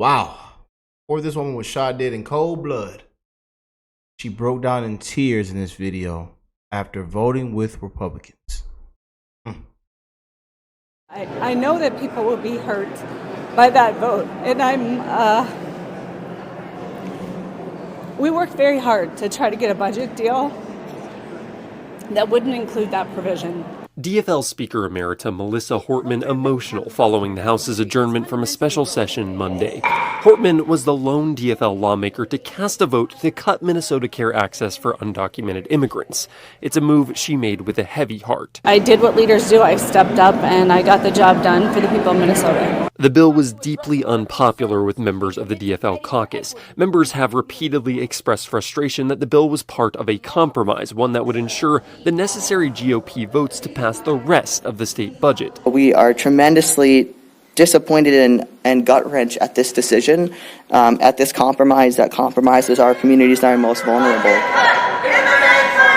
Wow. Or this woman was shot dead in cold blood. She broke down in tears in this video after voting with Republicans. I know that people will be hurt by that vote, and we worked very hard to try to get a budget deal that wouldn't include that provision. DFL Speaker Emerita Melissa Hortman emotional following the House's adjournment from a special session Monday. Hortman was the lone DFL lawmaker to cast a vote to cut Minnesota Care access for undocumented immigrants. It's a move she made with a heavy heart. I did what leaders do. I stepped up and I got the job done for the people of Minnesota. The bill was deeply unpopular with members of the DFL caucus. Members have repeatedly expressed frustration that the bill was part of a compromise, one that would ensure the necessary GOP votes to pass the rest of the state budget. We are tremendously disappointed and gut-wrenched at this decision, at this compromise that compromises our communities that are most vulnerable.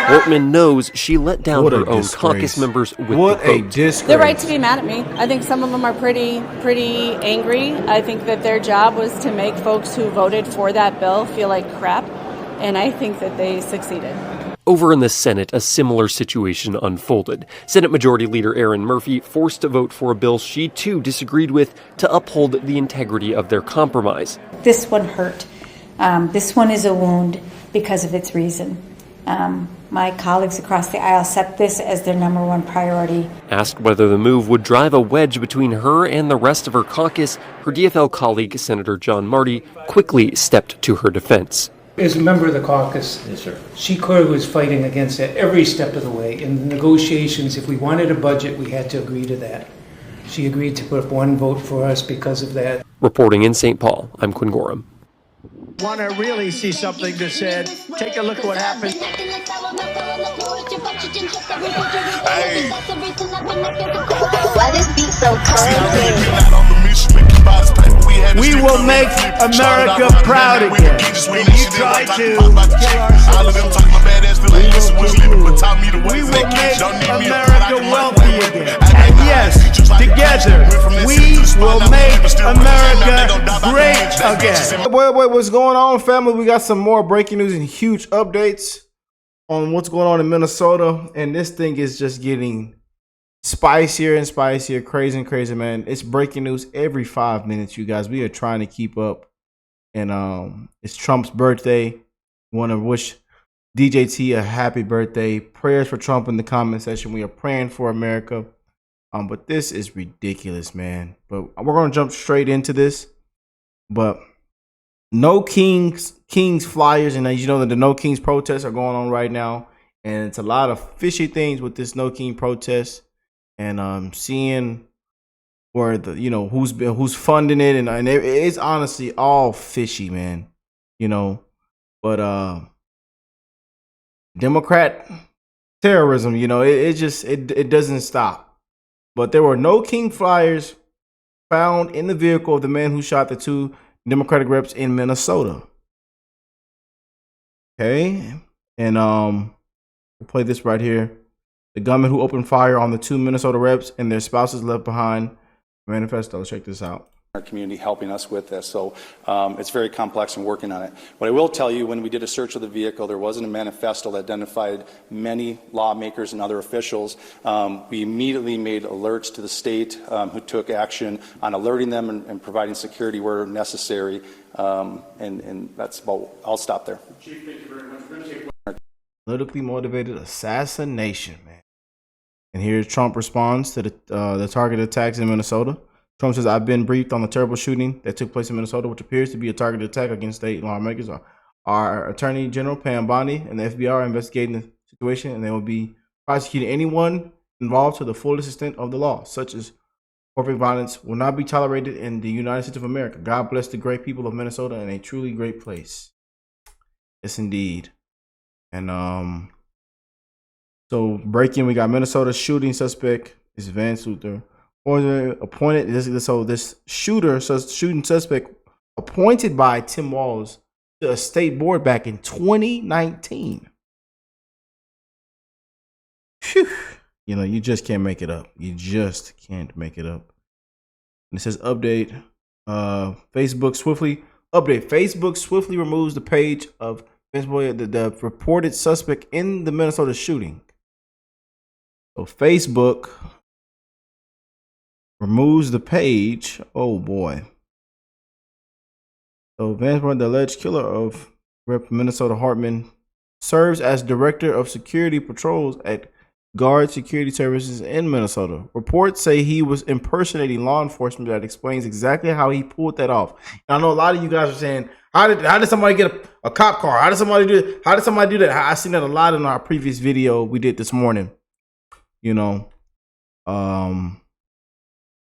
Hortman knows she let down her own caucus members with the vote. They're right to be mad at me. I think some of them are pretty angry. I think that their job was to make folks who voted for that bill feel like crap, and I think that they succeeded. Over in the Senate, a similar situation unfolded. Senate Majority Leader Erin Murphy forced to vote for a bill she too disagreed with to uphold the integrity of their compromise. This one hurt. This one is a wound because of its reason. My colleagues across the aisle set this as their number one priority. Asked whether the move would drive a wedge between her and the rest of her caucus, her DFL colleague, Senator John Marty, quickly stepped to her defense. As a member of the caucus, yes, sir, she clearly was fighting against it every step of the way. In the negotiations, if we wanted a budget, we had to agree to that. She agreed to put up one vote for us because of that. Reporting in St. Paul, I'm Quinn Gorham. Want to really see something that said, take a look at what happened. Hey. Why this beat so cold? We will make America proud again. When you try to kill our we will make America wealthy again. And yes, together, we will make America great again. Wait, what's going on, family? We got some more breaking news and huge updates on what's going on in Minnesota. And this thing is just getting spicier and spicier, crazy and crazy, man. It's breaking news every 5 minutes, you guys. We are trying to keep up. And it's Trump's birthday. Want to wish DJ T a happy birthday. Prayers for Trump in the comment section. We are praying for America. But this is ridiculous, man. But we're going to jump straight into this. But no Kings flyers, and as you know that the No Kings protests are going on right now. And it's a lot of fishy things with this No King protest. And seeing where the who's funding it, and it's honestly all fishy, man. But Democrat terrorism, it doesn't stop. But there were no King flyers found in the vehicle of the man who shot the two Democratic reps in Minnesota. Okay, and we'll play this right here. The gunman who opened fire on the two Minnesota reps and their spouses left behind. Manifesto. Let's check this out. Our community helping us with this, so it's very complex and working on it. What I will tell you, when we did a search of the vehicle, there wasn't a manifesto that identified many lawmakers and other officials. We immediately made alerts to the state, who took action on alerting them and providing security where necessary, and that's about. I'll stop there. Chief, thank you very much. Politically motivated assassination, man. And here's Trump responds to the targeted attacks in Minnesota. Trump says, I've been briefed on the terrible shooting that took place in Minnesota, which appears to be a targeted attack against state lawmakers. Our Attorney General Pam Bondi and the FBI are investigating the situation, and they will be prosecuting anyone involved to the fullest extent of the law, such as corporate violence will not be tolerated in the United States of America. God bless the great people of Minnesota and a truly great place. Yes, indeed. And so breaking, we got Minnesota shooting suspect is Vance Luther. Appointed this shooting suspect appointed by Tim Walz to a state board back in 2019. Whew. You just can't make it up. You just can't make it up. And it says update. Facebook swiftly removes the page of the reported suspect in the Minnesota shooting. So Facebook removes the page. Oh boy. So Vance Brown, the alleged killer of Rep. Minnesota Hartman, serves as director of security patrols at Guard Security Services in Minnesota. Reports say he was impersonating law enforcement. That explains exactly how he pulled that off. And I know a lot of you guys are saying, how did somebody get a cop car? How did somebody do that? I seen that a lot in our previous video we did this morning. You know, the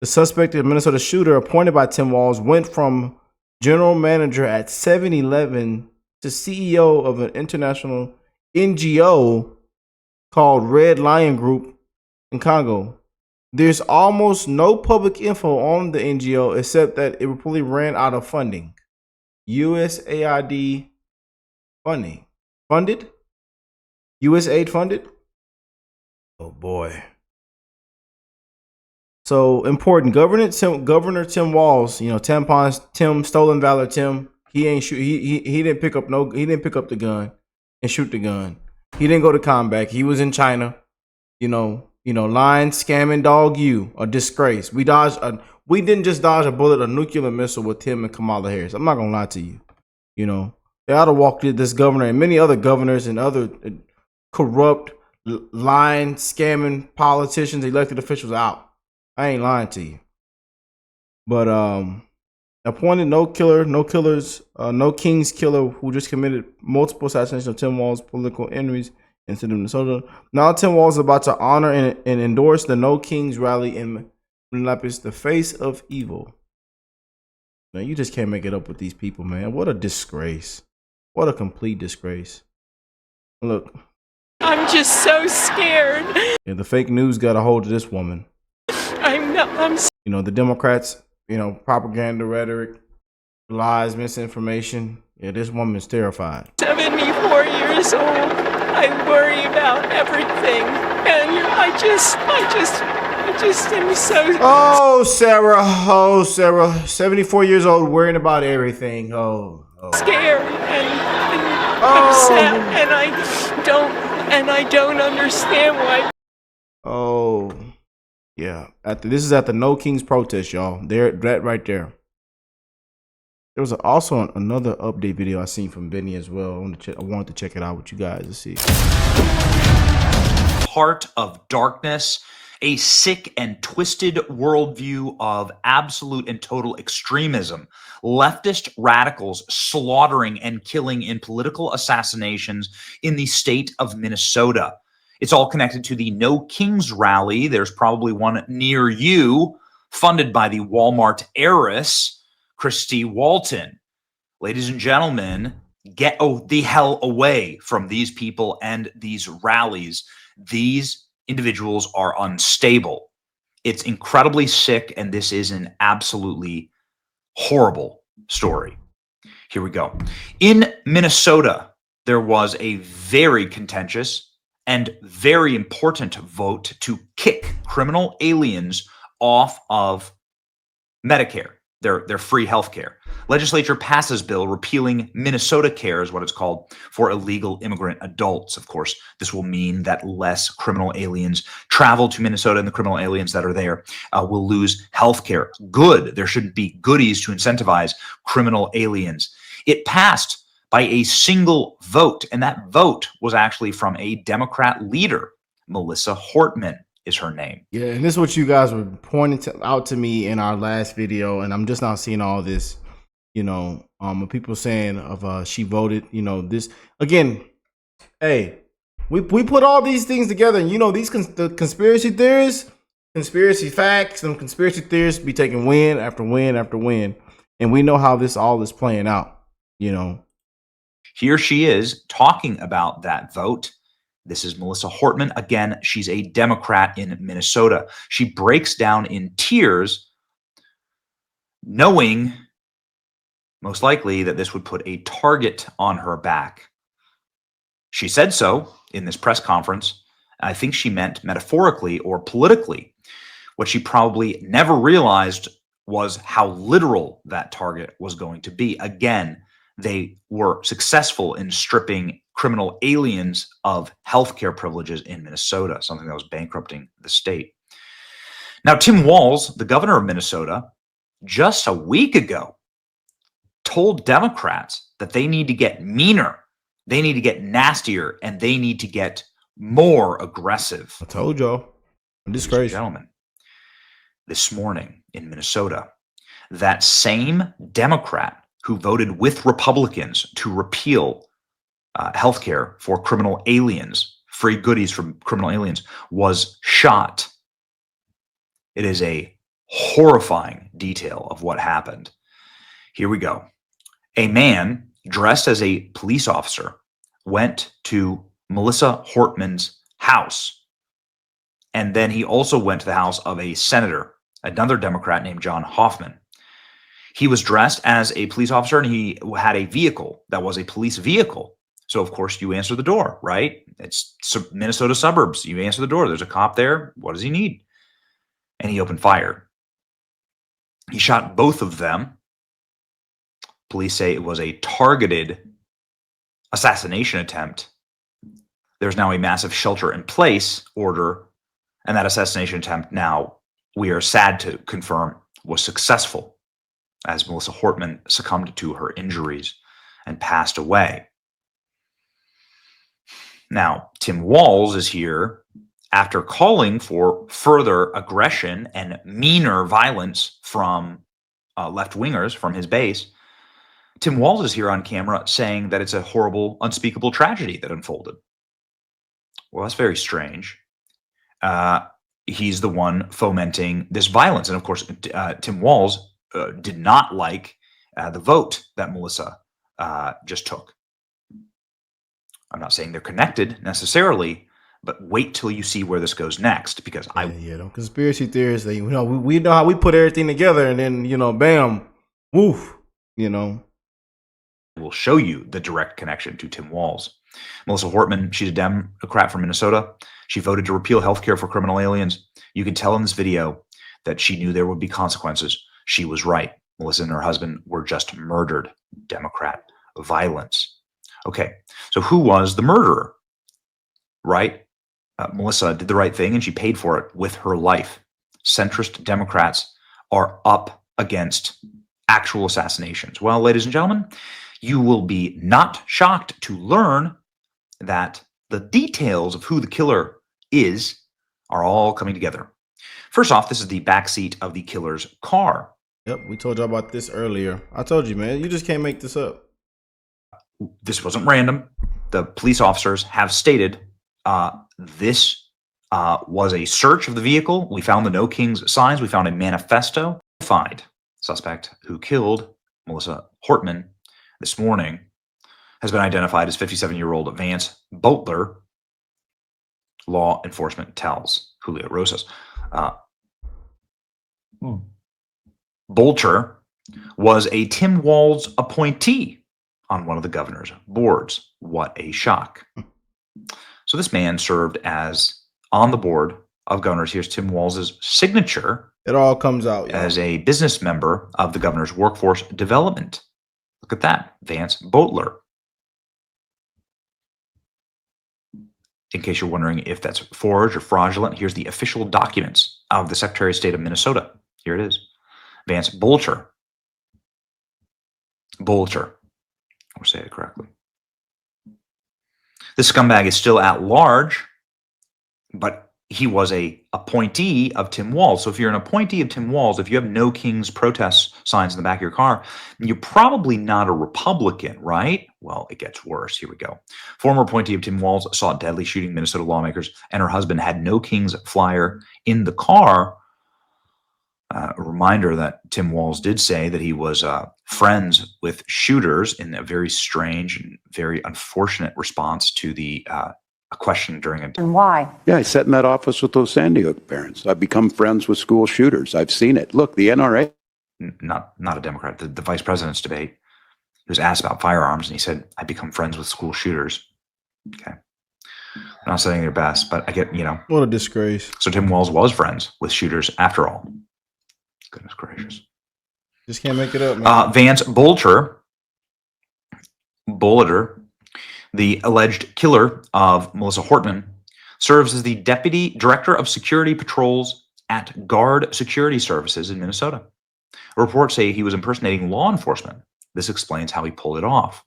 suspect, the Minnesota shooter appointed by Tim Walz, went from general manager at 7-Eleven to CEO of an international NGO called Red Lion Group in Congo. There's almost no public info on the NGO except that it reportedly ran out of funding. USAID funding. Funded? USAID funded? Oh boy. So important. Governor Tim Walz, tampons Tim, stolen valor Tim. He ain't shoot. He didn't pick up the gun and shoot the gun. He didn't go to combat. He was in China. Lying, scamming, dog you, a disgrace. We didn't just dodge a bullet, a nuclear missile with him and Kamala Harris. I'm not gonna lie to you. They ought to walk this governor and many other governors and other corrupt, lying, scamming politicians, elected officials out. I ain't lying to you. But appointed no king's killer who just committed multiple assassinations of Tim Walz political enemies in Minnesota. Now Tim Walz is about to honor and endorse the No Kings rally in Minneapolis, the face of evil. Now you just can't make it up with these people, man. What a disgrace. What a complete disgrace. Look. I'm just so scared. Yeah, the fake news got a hold of this woman. The Democrats, propaganda rhetoric, lies, misinformation. Yeah, this woman's terrified. 74 years old. I worry about everything. And I just am so... Oh, Sarah. 74 years old, worrying about everything. Oh. Scared and upset. And I don't understand why. Oh. Yeah, this is at the No Kings protest, y'all. That right there. There was also another update video I seen from Benny as well. I wanted to check it out with you guys to see. Heart of darkness, a sick and twisted worldview of absolute and total extremism, leftist radicals slaughtering and killing in political assassinations in the state of Minnesota. It's all connected to the No Kings rally. There's probably one near you, funded by the Walmart heiress, Christy Walton. Ladies and gentlemen, get the hell away from these people and these rallies. These individuals are unstable. It's incredibly sick, and this is an absolutely horrible story. Here we go. In Minnesota, there was a very contentious and very important vote to kick criminal aliens off of Medicare, their free health care. Legislature passes bill repealing Minnesota Care, is what it's called, for illegal immigrant adults. Of course, this will mean that less criminal aliens travel to Minnesota, and the criminal aliens that are there will lose health care. Good. There shouldn't be goodies to incentivize criminal aliens. It passed by a single vote, and that vote was actually from a Democrat leader. Melissa Hortman is her name. Yeah, and this is what you guys were pointing out to me in our last video, and I'm just not seeing all this, people saying of she voted, this again. Hey, we put all these things together, and these the conspiracy theories, conspiracy facts, and conspiracy theories be taking win after win after win, and we know how this all is playing out, Here she is talking about that vote. This is Melissa Hortman. Again, she's a Democrat in Minnesota. She breaks down in tears, knowing most likely that this would put a target on her back. She said so in this press conference. I think she meant metaphorically or politically. What she probably never realized was how literal that target was going to be. Again, they were successful in stripping criminal aliens of healthcare privileges in Minnesota, something that was bankrupting the state. Now, Tim Walz, the governor of Minnesota, just a week ago told Democrats that they need to get meaner, they need to get nastier, and they need to get more aggressive. I told y'all. This is crazy. Gentlemen, this morning in Minnesota, that same Democrat who voted with Republicans to repeal health care for criminal aliens, free goodies from criminal aliens, was shot. It is a horrifying detail of what happened. Here we go. A man dressed as a police officer went to Melissa Hortman's house. And then he also went to the house of a senator, another Democrat named John Hoffman. He was dressed as a police officer and he had a vehicle that was a police vehicle. So, of course, you answer the door, right? It's Minnesota suburbs. You answer the door. There's a cop there. What does he need? And he opened fire. He shot both of them. Police say it was a targeted assassination attempt. There's now a massive shelter-in-place order, and that assassination attempt now, we are sad to confirm, was successful, as Melissa Hortman succumbed to her injuries and passed away. Now, Tim Walz is here after calling for further aggression and meaner violence from left-wingers from his base. Tim Walz is here on camera saying that it's a horrible, unspeakable tragedy that unfolded. Well, that's very strange. He's the one fomenting this violence. And of course, Tim Walz did not like the vote that Melissa just took. I'm not saying they're connected necessarily, but wait till you see where this goes next, because them conspiracy theorists, they, we know how we put everything together, and then bam, woof, will show you the direct connection to Tim Walz. Melissa Hortman, she's a Democrat from Minnesota. She voted to repeal healthcare for criminal aliens. You can tell in this video that she knew there would be consequences. She was right. Melissa and her husband were just murdered. Democrat violence. Okay, so who was the murderer? Right? Melissa did the right thing and she paid for it with her life. Centrist Democrats are up against actual assassinations. Well, ladies and gentlemen, you will be not shocked to learn that the details of who the killer is are all coming together. First off, this is the backseat of the killer's car. Yep, we told you about this earlier. I told you, man, you just can't make this up. This wasn't random. The police officers have stated this was a search of the vehicle. We found the No Kings signs. We found a manifesto. Find suspect who killed Melissa Hortman this morning has been identified as 57-year-old Vance Boatler. Law enforcement tells Julio Rosas. Bolter was a Tim Walz appointee on one of the governor's boards. What a shock. So this man served as on the board of governors. Here's Tim Walz's signature. It all comes out as a business member of the governor's workforce development. Look at that, Vance Boatler. In case you're wondering if that's forged or fraudulent, here's the official documents of the Secretary of State of Minnesota. Here it is. Vance Bolter. Bolter. I'll say it correctly. This scumbag is still at large, but he was a appointee of Tim Walz. So if you're an appointee of Tim Walz, if you have No Kings protest signs in the back of your car, you're probably not a Republican, right? Well, it gets worse. Here we go. Former appointee of Tim Walz sought deadly shooting Minnesota lawmakers, and her husband had No Kings flyer in the car. A reminder that Tim Walz did say that he was friends with shooters in a very strange and very unfortunate response to the a question during a... And why? Yeah, I sat in that office with those Sandy Hook parents. I've become friends with school shooters. I've seen it. Look, the NRA... Not a Democrat, the vice president's debate. He was asked about firearms, and he said, I become friends with school shooters. Okay. I'm not saying their best, but I get, What a disgrace. So Tim Walz was friends with shooters after all. Goodness gracious. Just can't make it up, man. Vance Bolter, the alleged killer of Melissa Hortman, serves as the Deputy Director of Security Patrols at Guard Security Services in Minnesota. Reports say he was impersonating law enforcement. This explains how he pulled it off.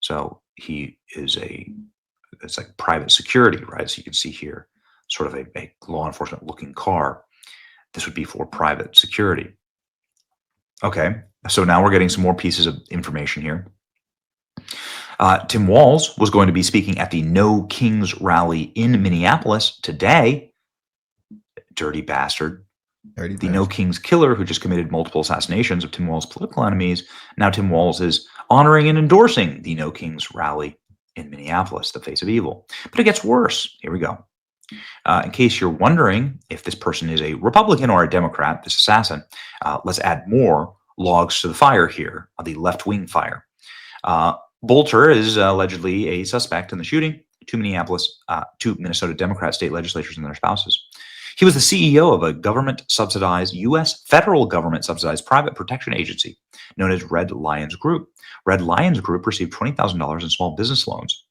So he is it's like private security, right? So you can see here sort of a law enforcement looking car. This would be for private security. Okay, so now we're getting some more pieces of information here. Tim Walz was going to be speaking at the No Kings rally in Minneapolis today. Dirty bastard. The No Kings killer who just committed multiple assassinations of Tim Walz's political enemies. Now Tim Walz is honoring and endorsing the No Kings rally in Minneapolis, the face of evil. But it gets worse. Here we go. In case you're wondering if this person is a Republican or a Democrat, this assassin, let's add more logs to the fire here, the left-wing fire. Bolter is allegedly a suspect in the shooting. Two Minnesota Democrat state legislators and their spouses. He was the CEO of a government-subsidized, U.S. federal government-subsidized private protection agency known as Red Lions Group. Red Lions Group received $20,000 in small business loans.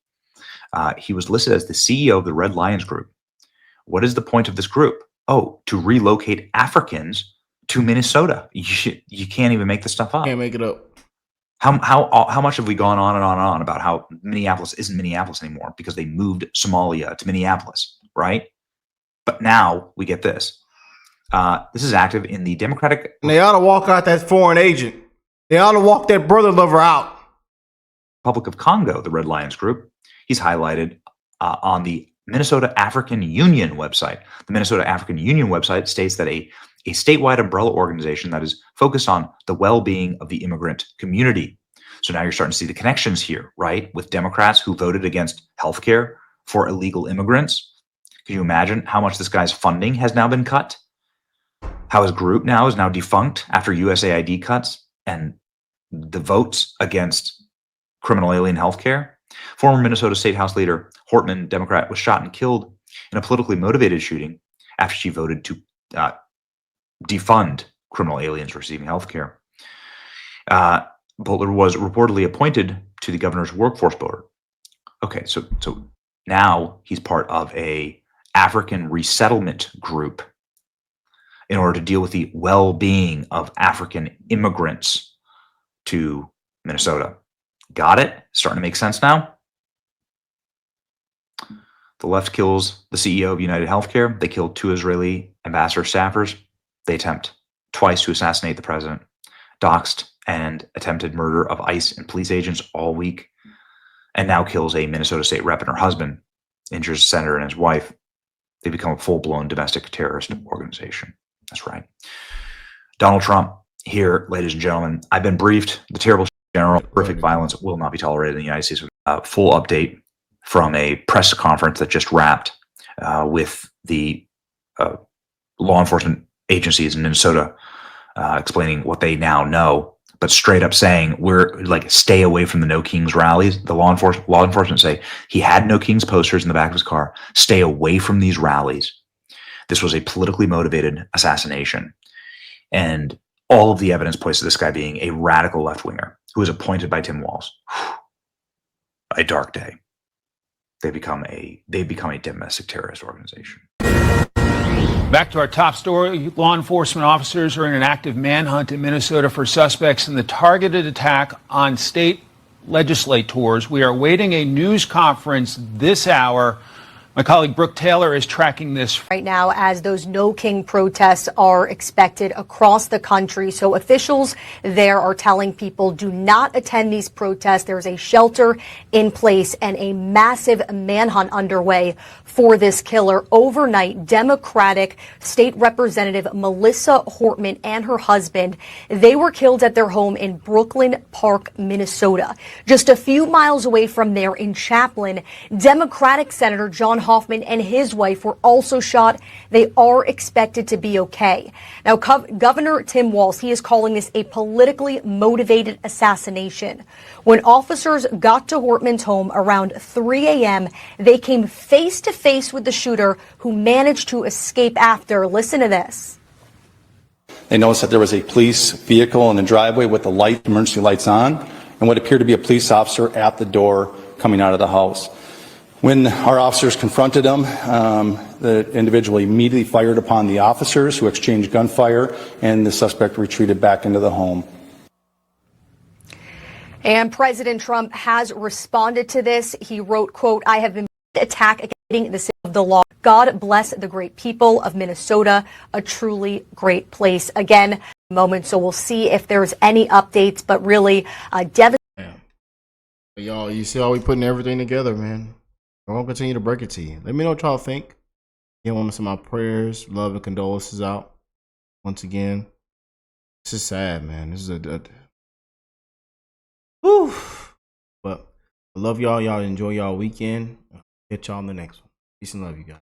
He was listed as the CEO of the Red Lions Group. What is the point of this group? Oh, to relocate Africans to Minnesota. You can't even make this stuff up. Can't make it up. How much have we gone on and on and on about how Minneapolis isn't Minneapolis anymore because they moved Somalia to Minneapolis, right? But now we get this. This is active in the Democratic... And they ought to walk out that foreign agent. They ought to walk that brother lover out. Republic of Congo, the Red Lions Group. He's highlighted on the Minnesota African Union website. The Minnesota African Union website states that a statewide umbrella organization that is focused on the well-being of the immigrant community. So now you're starting to see the connections here, right? With Democrats who voted against healthcare for illegal immigrants. Can you imagine how much this guy's funding has now been cut? How his group now is now defunct after USAID cuts and the votes against criminal alien healthcare? Former Minnesota State House leader Hortman, Democrat, was shot and killed in a politically motivated shooting after she voted to defund criminal aliens receiving healthcare. Butler was reportedly appointed to the governor's workforce board. Okay, so now he's part of a African resettlement group in order to deal with the well-being of African immigrants to Minnesota. Got it? Starting to make sense now? The left kills the CEO of United Healthcare. They killed 2 Israeli ambassador staffers. They attempt twice to assassinate the president, doxed and attempted murder of ICE and police agents all week, and now kills a Minnesota state rep and her husband, injures a senator and his wife. They become a full-blown domestic terrorist organization. That's right. Donald Trump here, ladies and gentlemen. I've been briefed. The terrible general horrific violence will not be tolerated in the United States. Full update from a press conference that just wrapped with the law enforcement agencies in Minnesota explaining what they now know, but straight up saying we're like, stay away from the No Kings rallies. The law enforcement say he had No Kings posters in the back of his car. Stay away from these rallies. This was a politically motivated assassination. And all of the evidence points to this guy being a radical left-winger who was appointed by Tim Walz. A dark day. They've become a domestic terrorist organization. Back to our top story. Law enforcement officers are in an active manhunt in Minnesota for suspects in the targeted attack on state legislators. We are awaiting a news conference this hour. My colleague Brooke Taylor is tracking this right now as those No King protests are expected across the country. So officials there are telling people do not attend these protests. There's a shelter in place and a massive manhunt underway for this killer. Overnight, Democratic State Representative Melissa Hortman and her husband, they were killed at their home in Brooklyn Park, Minnesota. Just a few miles away from there in Chaplin, Democratic Senator John Hoffman and his wife were also shot. They are expected to be okay. Now, Governor Tim Walz, he is calling this a politically motivated assassination. When officers got to Hortman's home around 3 a.m., they came face to face with the shooter who managed to escape after. Listen to this. They noticed that there was a police vehicle in the driveway with the emergency lights on, and what appeared to be a police officer at the door coming out of the house. When our officers confronted him, the individual immediately fired upon the officers, who exchanged gunfire, and the suspect retreated back into the home. And President Trump has responded to this. He wrote, quote, "I have been attacked against the system of the law. God bless the great people of Minnesota, a truly great place." Again, moment. So we'll see if there's any updates, but really devastating. Y'all, you see how we putting everything together, man. I'm going to continue to break it to you. Let me know what y'all think. Give them some of my prayers, love, and condolences out. Once again, this is sad, man. This is whew. But I love y'all. Y'all enjoy y'all weekend. I'll catch y'all on the next one. Peace and love, you guys.